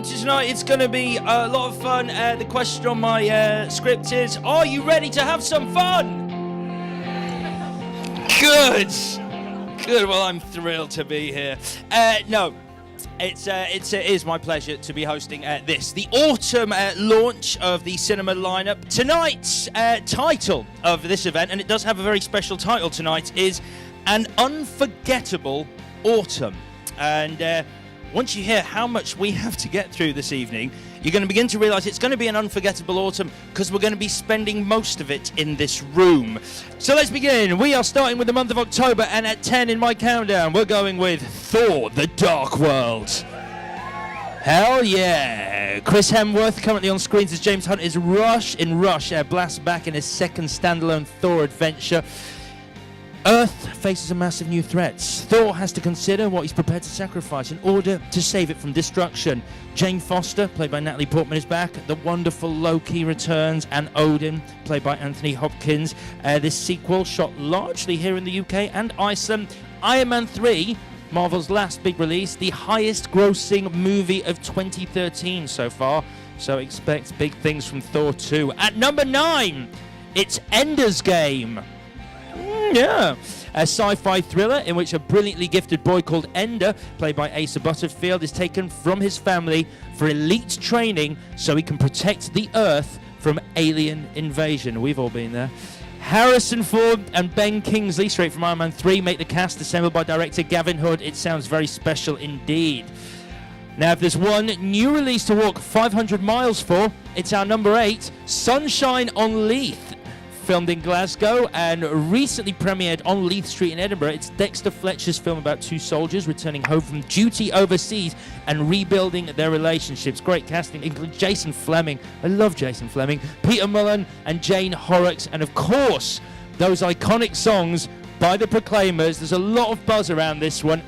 welcome to tonight. It's going to be a lot of fun. The question on my script is, are you ready to have some fun? Good. Well, I'm thrilled to be here. No, it is my pleasure to be hosting the autumn launch of the cinema lineup. Tonight's title of this event, and it does have a very special title tonight, is An Unforgettable Autumn. And once you hear how much we have to get through this evening, you're going to begin to realise it's going to be an unforgettable autumn because we're going to be spending most of it in this room. So let's begin. We are starting with the month of October, and at 10 in my countdown, we're going with Thor: The Dark World. Hell yeah! Chris Hemsworth currently on screens as James Hunt is Rush blasts back in his second standalone Thor adventure. Earth faces a massive new threat. Thor has to consider what he's prepared to sacrifice in order to save it from destruction. Jane Foster, played by Natalie Portman, is back. The wonderful Loki returns, and Odin, played by Anthony Hopkins. This sequel, shot largely here in the UK and Iceland. Iron Man 3, Marvel's last big release, the highest grossing movie of 2013 so far. So expect big things from Thor 2. At number 9, it's Ender's Game. Yeah, a sci-fi thriller in which a brilliantly gifted boy called Ender, played by Asa Butterfield, is taken from his family for elite training so he can protect the Earth from alien invasion. We've all been there. Harrison Ford and Ben Kingsley, straight from Iron Man 3, make the cast, assembled by director Gavin Hood. It sounds very special indeed. Now, if there's one new release to walk 500 miles for, it's our number 8, Sunshine on Leith. Filmed in Glasgow and recently premiered on Leith Street in Edinburgh. It's Dexter Fletcher's film about two soldiers returning home from duty overseas and rebuilding their relationships. Great casting includes Jason Flemyng. I love Jason Flemyng. Peter Mullen and Jane Horrocks. And of course, those iconic songs by the Proclaimers. There's a lot of buzz around this one.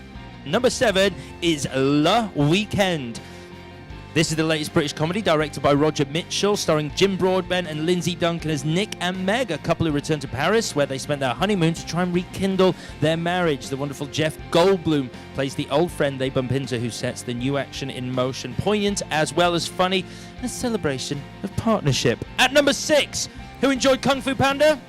Number 7 is Le Weekend. This is the latest British comedy directed by Roger Mitchell, starring Jim Broadbent and Lindsay Duncan as Nick and Meg, a couple who return to Paris, where they spent their honeymoon to try and rekindle their marriage. The wonderful Jeff Goldblum plays the old friend they bump into who sets the new action in motion. Poignant as well as funny, a celebration of partnership. At number 6, who enjoyed Kung Fu Panda?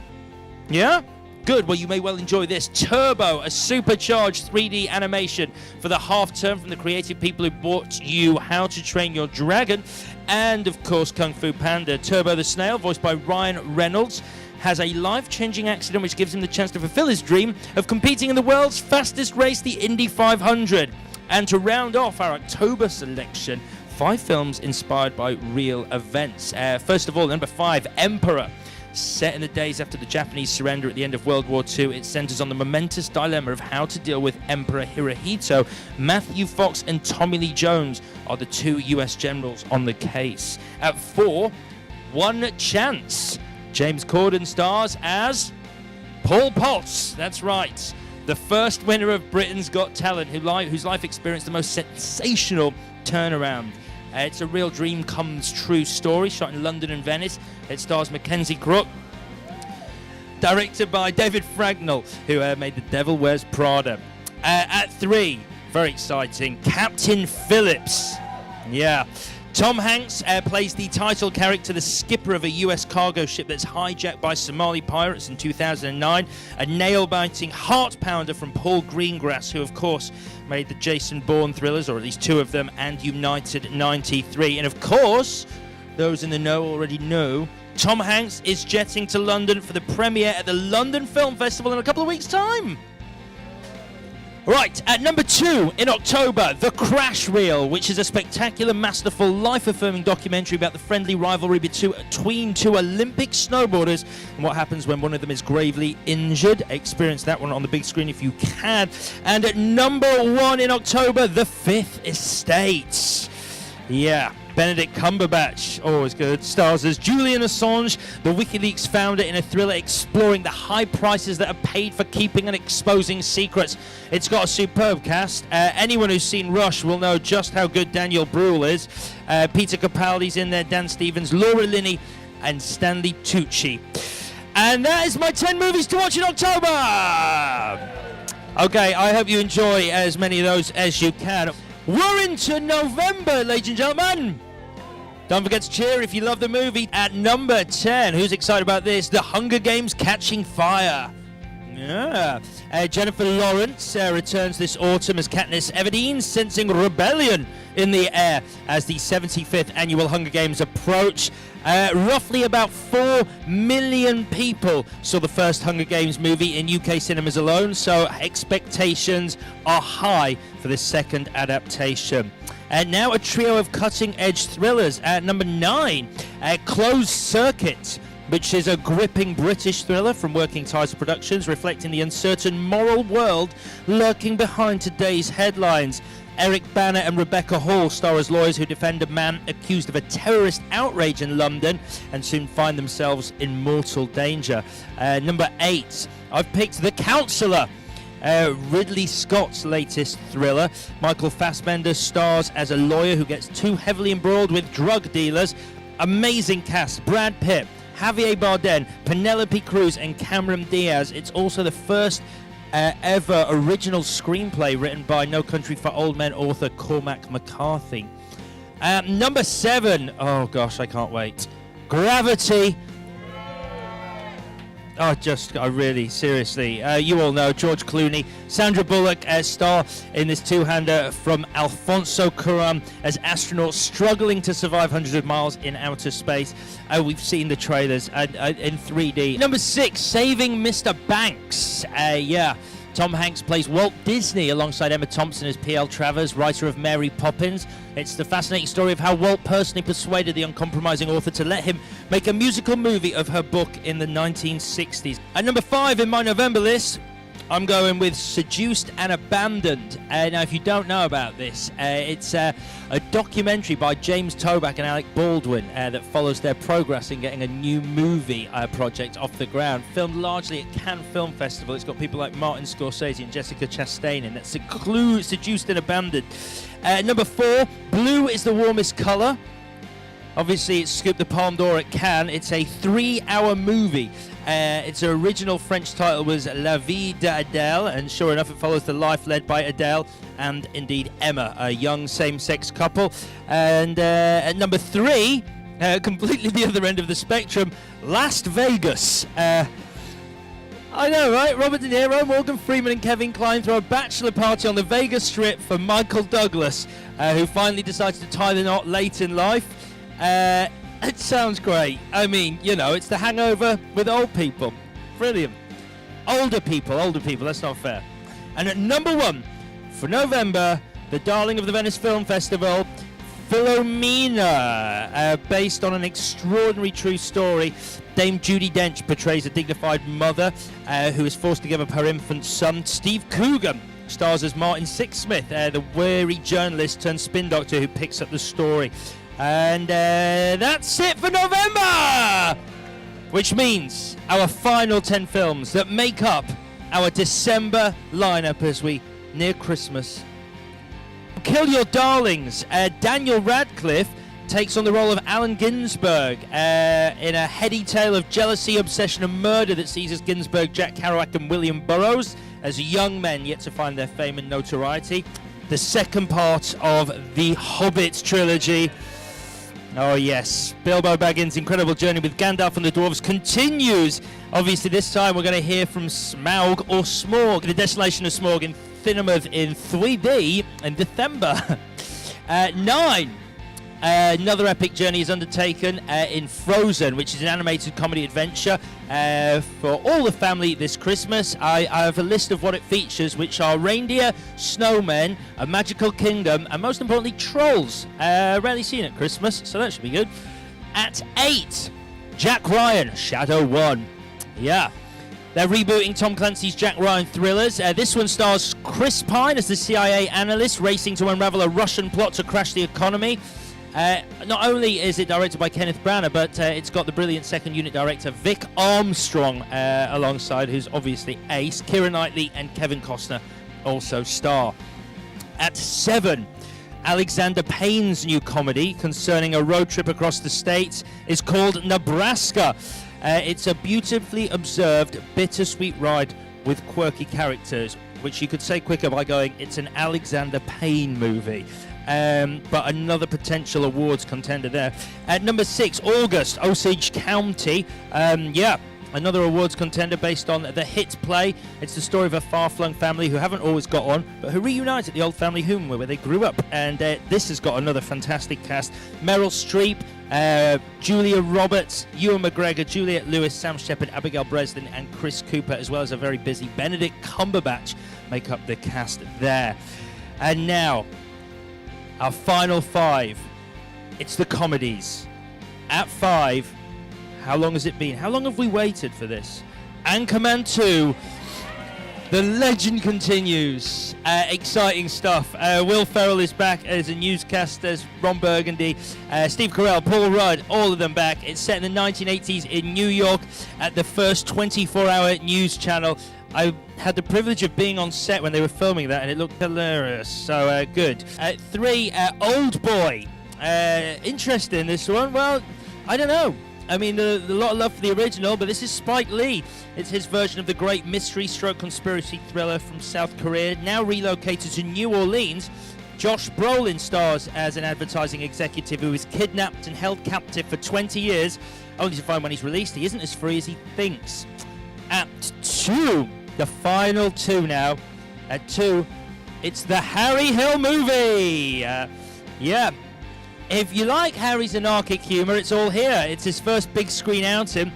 Yeah? Good, well, you may well enjoy this. Turbo, a supercharged 3D animation for the half term from the creative people who brought you How to Train Your Dragon and, of course, Kung Fu Panda. Turbo the Snail, voiced by Ryan Reynolds, has a life-changing accident which gives him the chance to fulfill his dream of competing in the world's fastest race, the Indy 500. And to round off our October selection, 5 films inspired by real events. First of all, number 5, Emperor. Set in the days after the Japanese surrender at the end of World War II, it centers on the momentous dilemma of how to deal with Emperor Hirohito. Matthew Fox and Tommy Lee Jones are the 2 US generals on the case. At 4, One Chance. James Corden stars as Paul Potts. That's right. The first winner of Britain's Got Talent, whose life experienced the most sensational turnaround. It's a real dream comes true story, shot in London and Venice. It stars Mackenzie Crook, directed by David Fragnall, who made The Devil Wears Prada. At 3, very exciting, Captain Phillips. Yeah. Tom Hanks plays the title character, the skipper of a US cargo ship that's hijacked by Somali pirates in 2009. A nail-biting heart-pounder from Paul Greengrass, who, of course, made the Jason Bourne thrillers, or at least 2 of them, and United 93. And, of course, those in the know already know, Tom Hanks is jetting to London for the premiere at the London Film Festival in a couple of weeks' time. Right, at number 2 in October, The Crash Reel, which is a spectacular, masterful, life-affirming documentary about the friendly rivalry between 2 Olympic snowboarders and what happens when one of them is gravely injured. Experience that one on the big screen if you can. And at number 1 in October, The Fifth Estate. Yeah. Benedict Cumberbatch, always good, stars as Julian Assange, the WikiLeaks founder, in a thriller exploring the high prices that are paid for keeping and exposing secrets. It's got a superb cast. Anyone who's seen Rush will know just how good Daniel Bruhl is. Peter Capaldi's in there, Dan Stevens, Laura Linney, and Stanley Tucci. And that is my 10 movies to watch in October! Okay, I hope you enjoy as many of those as you can. We're into November, ladies and gentlemen. Don't forget to cheer if you love the movie. At number 10, who's excited about this? The Hunger Games Catching Fire. Yeah. Jennifer Lawrence returns this autumn as Katniss Everdeen, sensing rebellion in the air as the 75th annual Hunger Games approach. Roughly about 4 million people saw the first Hunger Games movie in UK cinemas alone, so expectations are high for this second adaptation. And now a trio of cutting-edge thrillers. At number 9, Closed Circuit, which is a gripping British thriller from Working Title Productions, reflecting the uncertain moral world lurking behind today's headlines. Eric Bana and Rebecca Hall star as lawyers who defend a man accused of a terrorist outrage in London and soon find themselves in mortal danger. Number 8, I've picked The Counselor, Ridley Scott's latest thriller. Michael Fassbender stars as a lawyer who gets too heavily embroiled with drug dealers. Amazing cast: Brad Pitt, Javier Bardem, Penelope Cruz and Cameron Diaz. It's also the first ever original screenplay written by No Country for Old Men author Cormac McCarthy. Number 7, oh gosh, I can't wait. Gravity. I really, seriously, you all know George Clooney, Sandra Bullock star in this two-hander from Alfonso Cuarón as astronauts struggling to survive hundreds of miles in outer space. We've seen the trailers in 3D. Number 6, Saving Mr. Banks. Tom Hanks plays Walt Disney alongside Emma Thompson as P.L. Travers, writer of Mary Poppins. It's the fascinating story of how Walt personally persuaded the uncompromising author to let him make a musical movie of her book in the 1960s. At number 5 in my November list, I'm going with Seduced and Abandoned. Now, if you don't know about this, it's a documentary by James Toback and Alec Baldwin that follows their progress in getting a new movie project off the ground. Filmed largely at Cannes Film Festival. It's got people like Martin Scorsese and Jessica Chastain in. That's Seduced and Abandoned. Number 4, Blue is the Warmest Colour. Obviously, it scooped the Palme d'Or at Cannes. It's a 3-hour movie. Its original French title was La Vie d'Adèle, and sure enough, it follows the life led by Adele and indeed Emma, a young same-sex couple. And at number 3, completely the other end of the spectrum, Las Vegas. I know, right? Robert De Niro, Morgan Freeman and Kevin Kline throw a bachelor party on the Vegas Strip for Michael Douglas, who finally decides to tie the knot late in life. It sounds great. I mean, you know, it's The Hangover with old people. Brilliant. Older people, that's not fair. And at number 1 for November, the darling of the Venice Film Festival, Philomena, based on an extraordinary true story. Dame Judi Dench portrays a dignified mother who is forced to give up her infant son. Steve Coogan stars as Martin Sixsmith, the weary journalist turned spin doctor who picks up the story. And that's it for November! Which means our final 10 films that make up our December lineup as we near Christmas. Kill Your Darlings. Daniel Radcliffe takes on the role of Allen Ginsberg in a heady tale of jealousy, obsession and murder that sees Ginsberg, Jack Kerouac and William Burroughs as young men yet to find their fame and notoriety. The second part of the Hobbit trilogy. Oh yes, Bilbo Baggins' incredible journey with Gandalf and the Dwarves continues. Obviously this time we're going to hear from Smaug or Smorg, the Desolation of Smaug in Cinemas in 3D in December. 9. Another epic journey is undertaken in Frozen, which is an animated comedy adventure for all the family this Christmas. I have a list of what it features, which are reindeer, snowmen, a magical kingdom, and most importantly, trolls. Rarely seen at Christmas, so that should be good. At 8, Jack Ryan, Shadow One. Yeah. They're rebooting Tom Clancy's Jack Ryan thrillers. This one stars Chris Pine as the CIA analyst racing to unravel a Russian plot to crash the economy. Not only is it directed by Kenneth Branagh, but it's got the brilliant second unit director Vic Armstrong alongside, who's obviously ace. Keira Knightley and Kevin Costner also star. At 7, Alexander Payne's new comedy concerning a road trip across the states is called Nebraska. It's a beautifully observed, bittersweet ride with quirky characters. which you could say quicker by going, it's an Alexander Payne movie. But another potential awards contender there. At number 6, August, Osage County. Another awards contender based on the hit play. It's the story of a far-flung family who haven't always got on, but who reunite at the old family home where they grew up. And this has got another fantastic cast. Meryl Streep, Julia Roberts, Ewan McGregor, Juliette Lewis, Sam Shepard, Abigail Breslin, and Chris Cooper, as well as a very busy Benedict Cumberbatch, make up the cast there. And now, our final 5. It's the comedies. At 5, how long has it been? How long have we waited for this? Anchorman 2. The legend continues. Exciting stuff. Will Ferrell is back as a newscaster, as Ron Burgundy, Steve Carell, Paul Rudd, all of them back. It's set in the 1980s in New York at the first 24-hour news channel. I had the privilege of being on set when they were filming that, and it looked hilarious. So good. 3, Old Boy. Interesting, this one. Well, I don't know. I mean, a lot of love for the original, but this is Spike Lee. It's his version of the great mystery stroke conspiracy thriller from South Korea. Now relocated to New Orleans, Josh Brolin stars as an advertising executive who is kidnapped and held captive for 20 years, only to find when he's released he isn't as free as he thinks. At 2, the final 2 now. At 2, it's the Harry Hill movie. If you like Harry's anarchic humour, it's all here. It's his first big screen outing,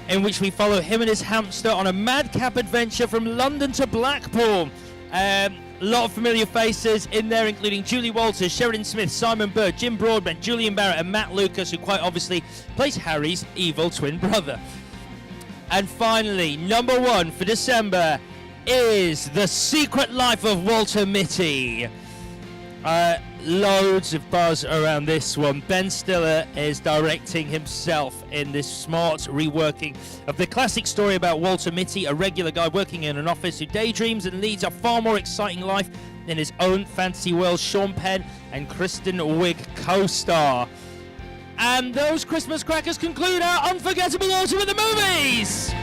in which we follow him and his hamster on a madcap adventure from London to Blackpool. A lot of familiar faces in there, including Julie Walters, Sheridan Smith, Simon Bird, Jim Broadbent, Julian Barrett, and Matt Lucas, who quite obviously plays Harry's evil twin brother. And finally, number 1 for December is The Secret Life of Walter Mitty. Loads of buzz around this one. Ben Stiller is directing himself in this smart reworking of the classic story about Walter Mitty, a regular guy working in an office who daydreams and leads a far more exciting life in his own fantasy world. Sean Penn and Kristen Wiig co-star. And those Christmas crackers conclude our unforgettable autumn at the movies!